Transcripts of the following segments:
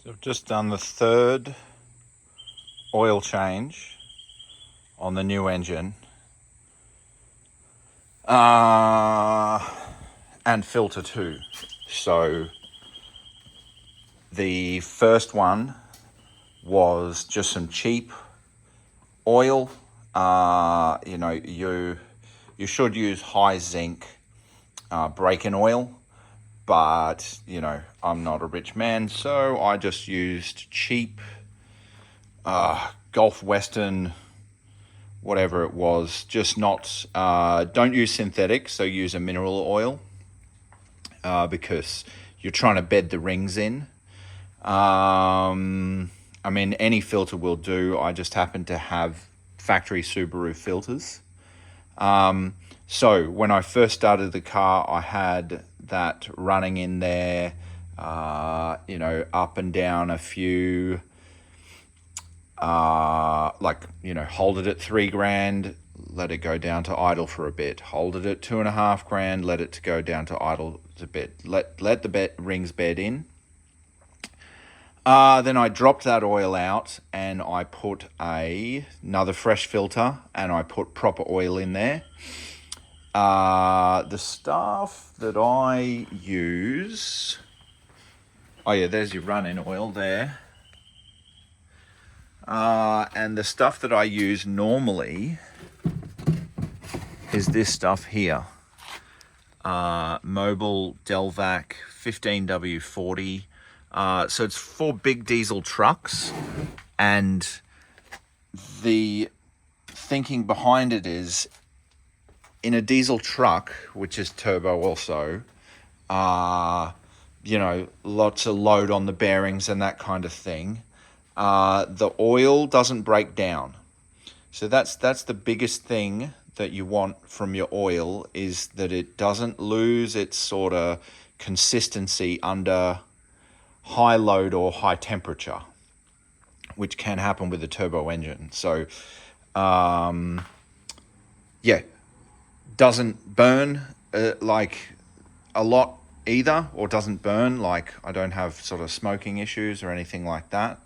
So I've just done the third oil change on the new engine and filter too. So the first one was just some cheap oil. You should use high zinc break-in oil, but I'm not a rich man, so I just used cheap Gulf Western, whatever it was. Just not don't use synthetic, so use a mineral oil because you're trying to bed the rings in. Any filter will do. I just happen to have factory Subaru filters. So when I first started the car, I had that running in there, up and down a few, hold it at $3,000, let it go down to idle for a bit. Hold it at $2,500, let it go down to idle a bit. Let the rings bed in. Then I dropped that oil out and I put another fresh filter and I put proper oil in there. The stuff that I use... Oh yeah, there's your run-in oil there. And the stuff that I use normally is this stuff here. Mobil Delvac 15W40. So it's for big diesel trucks, and the thinking behind it is, in a diesel truck, which is turbo also, lots of load on the bearings and that kind of thing, the oil doesn't break down. So that's the biggest thing that you want from your oil, is that it doesn't lose its sort of consistency under high load or high temperature, which can happen with a turbo engine. So, doesn't burn like a lot either, or doesn't burn like I don't have sort of smoking issues or anything like that.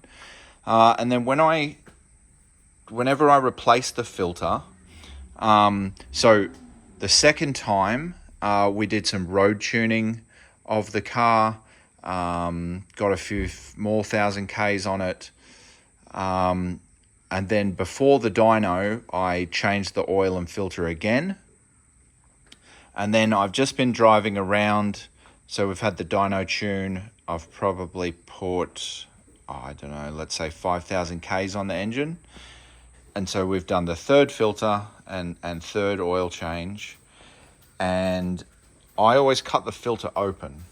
And then whenever I replace the filter, so the second time we did some road tuning of the car, got a few more 1,000 Ks on it. And then before the dyno, I changed the oil and filter again. And then I've just been driving around. So we've had the dyno tune. I've probably put, let's say 5,000 Ks on the engine. And so we've done the third filter and third oil change. And I always cut the filter open.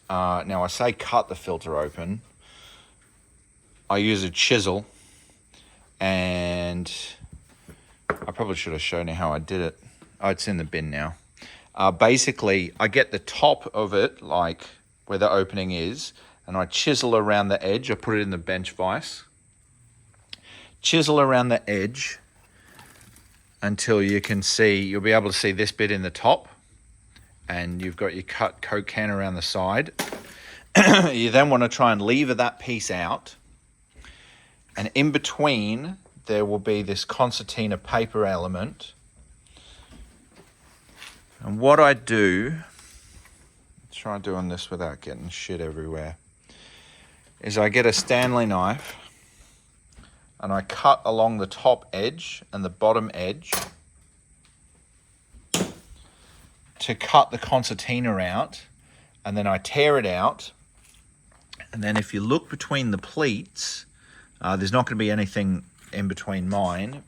Now I say cut the filter open. I use a chisel, and I probably should have shown you how I did it. Oh, it's in the bin now. Basically, I get the top of it, like where the opening is, and I chisel around the edge. I put it in the bench vise. Chisel around the edge until you can see, you'll be able to see this bit in the top, and you've got your cut Coke can around the side. You then want to try and lever that piece out, and in between there will be this concertina paper element. And what I do, try doing this without getting shit everywhere, is I get a Stanley knife and I cut along the top edge and the bottom edge to cut the concertina out, and then I tear it out. And then if you look between the pleats, there's not going to be anything in between mine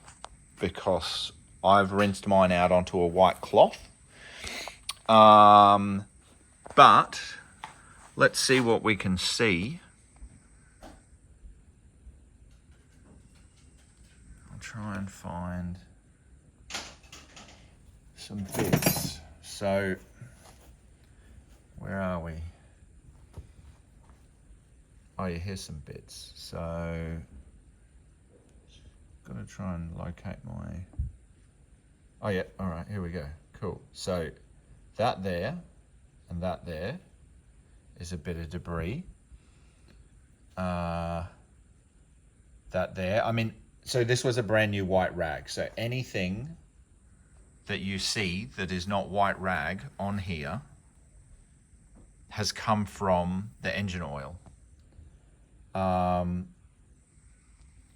because I've rinsed mine out onto a white cloth. But let's see what we can see. I'll try and find some bits. So, where are we? Oh yeah, here's some bits. So, gotta try and locate my... Oh yeah, all right, here we go. Cool. So, that there and that there is a bit of debris. that there. I mean, so this was a brand new white rag. So anything that you see that is not white rag on here has come from the engine oil.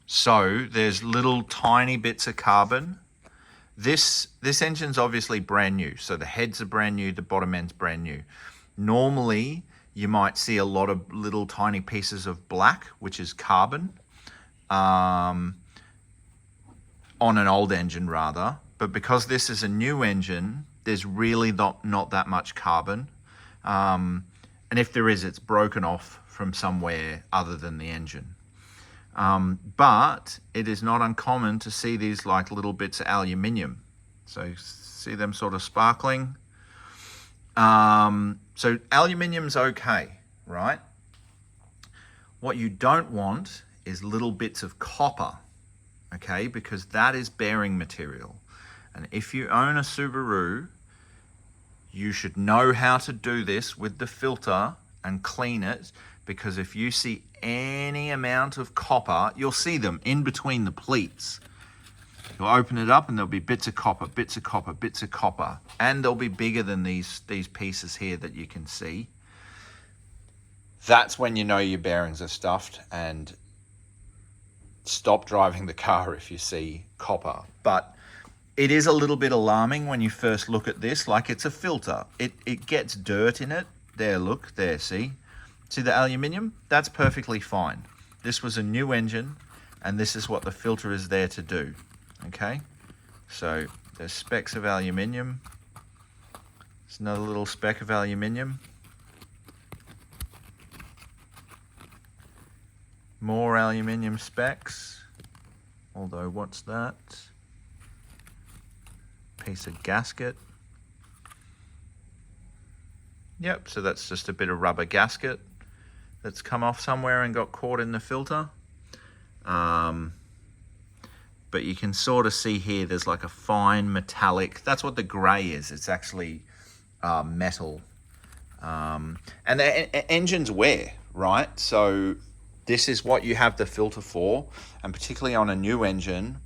So there's little tiny bits of carbon. This engine's obviously brand new. So the heads are brand new, the bottom end's brand new. Normally, you might see a lot of little tiny pieces of black, which is carbon, on an old engine rather. But because this is a new engine, there's really not that much carbon. And if there is, it's broken off from somewhere other than the engine. But it is not uncommon to see these like little bits of aluminium. So you see them sort of sparkling. So aluminium's okay, right? What you don't want is little bits of copper, okay? Because that is bearing material. And if you own a Subaru, you should know how to do this with the filter and clean it, because if you see any amount of copper, you'll see them in between the pleats. You'll open it up and there'll be bits of copper, bits of copper, bits of copper. And they'll be bigger than these pieces here that you can see. That's when you know your bearings are stuffed, and stop driving the car if you see copper. But it is a little bit alarming when you first look at this, like it's a filter. It gets dirt in it. There, look, there, see? See the aluminium? That's perfectly fine. This was a new engine, and this is what the filter is there to do, okay? So there's specks of aluminium. There's another little speck of aluminium. More aluminium specks. Although, what's that? Piece of gasket. Yep, so that's just a bit of rubber gasket that's come off somewhere and got caught in the filter. But you can sort of see here there's like a fine metallic, that's what the grey is, it's actually metal. And the engines wear, right? So this is what you have the filter for, and particularly on a new engine,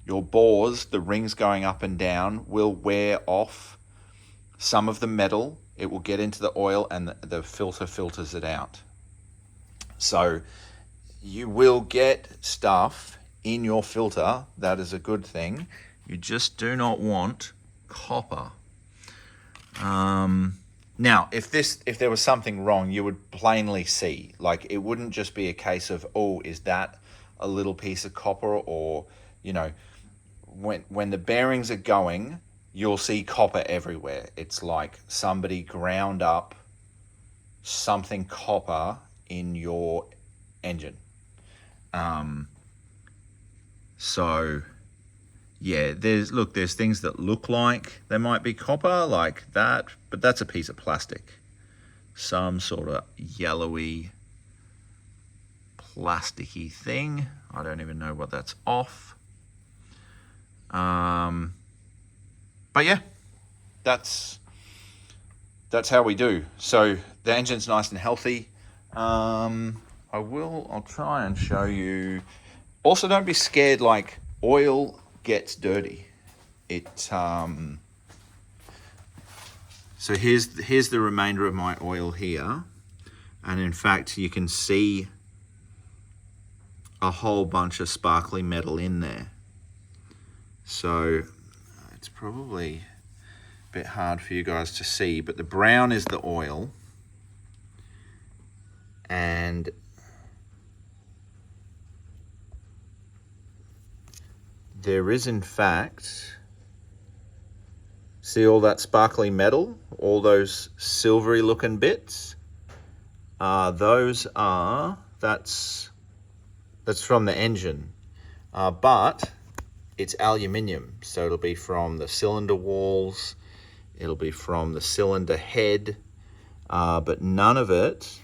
your bores, the rings going up and down, will wear off some of the metal. It will get into the oil, and the filter filters it out. So you will get stuff in your filter. That is a good thing. You just do not want copper. Now, if there was something wrong, you would plainly see. Like, it wouldn't just be a case of, oh, is that a little piece of copper? Or, you know, when the bearings are going, you'll see copper everywhere. It's like somebody ground up something copper in your engine. So yeah, there's things that look like they might be copper, like that, but that's a piece of plastic. Some sort of yellowy, plasticky thing. I don't even know what that's off. But yeah, that's how we do. So the engine's nice and healthy. I'll try and show you. Also, don't be scared, like, oil gets dirty. So here's the remainder of my oil here. And in fact, you can see a whole bunch of sparkly metal in there. So it's probably a bit hard for you guys to see, but the brown is the oil. And there is, in fact, see all that sparkly metal, all those silvery looking bits? That's from the engine, but it's aluminium, so it'll be from the cylinder walls, it'll be from the cylinder head, but none of it.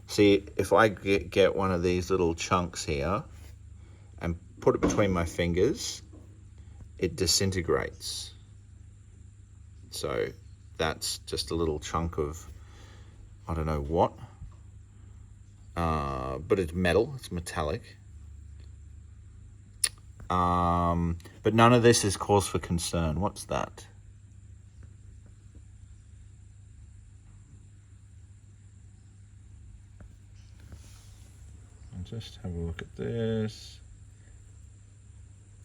See, if I get one of these little chunks here and put it between my fingers, it disintegrates. So that's just a little chunk of, I don't know what, but it's metal, it's metallic. But none of this is cause for concern. What's that? I'll just have a look at this.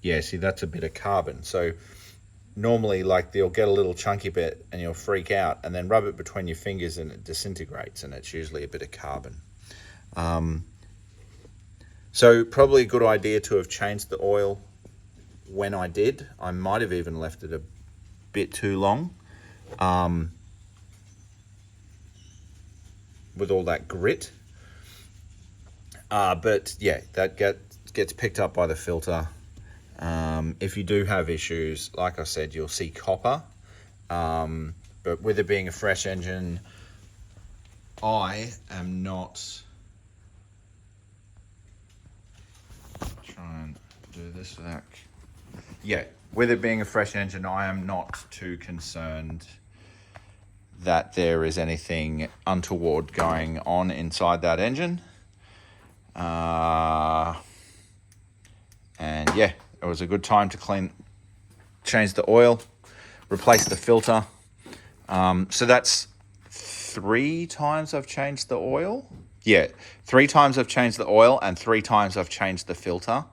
Yeah, see, that's a bit of carbon. So normally, like, you'll get a little chunky bit and you'll freak out, and then rub it between your fingers and it disintegrates, and it's usually a bit of carbon. So probably a good idea to have changed the oil when I did. I might have even left it a bit too long with all that grit. But yeah, that gets picked up by the filter. If you do have issues, like I said, you'll see copper. But with it being a fresh engine, I am not... Try and do this without... Yeah, with it being a fresh engine, I am not too concerned that there is anything untoward going on inside that engine. And yeah, it was a good time to change the oil, replace the filter. So that's 3 times I've changed the oil. Yeah, 3 times I've changed the oil and 3 times I've changed the filter.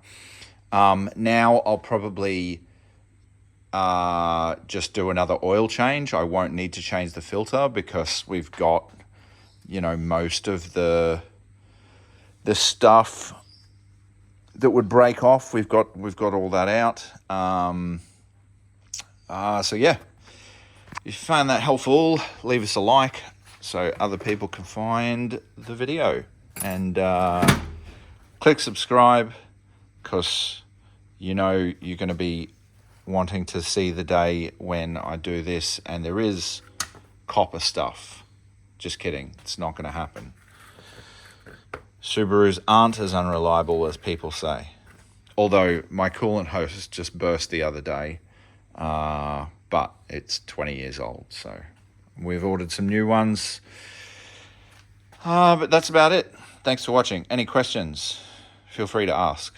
Now I'll probably just do another oil change. I won't need to change the filter because we've got, you know, most of the stuff that would break off. We've got all that out. So yeah, if you found that helpful, leave us a like so other people can find the video, and click subscribe, because you know you're going to be wanting to see the day when I do this and there is copper stuff. Just kidding, it's not going to happen. Subarus aren't as unreliable as people say. Although my coolant hose just burst the other day, but it's 20 years old, so we've ordered some new ones. But that's about it. Thanks for watching. Any questions? Feel free to ask.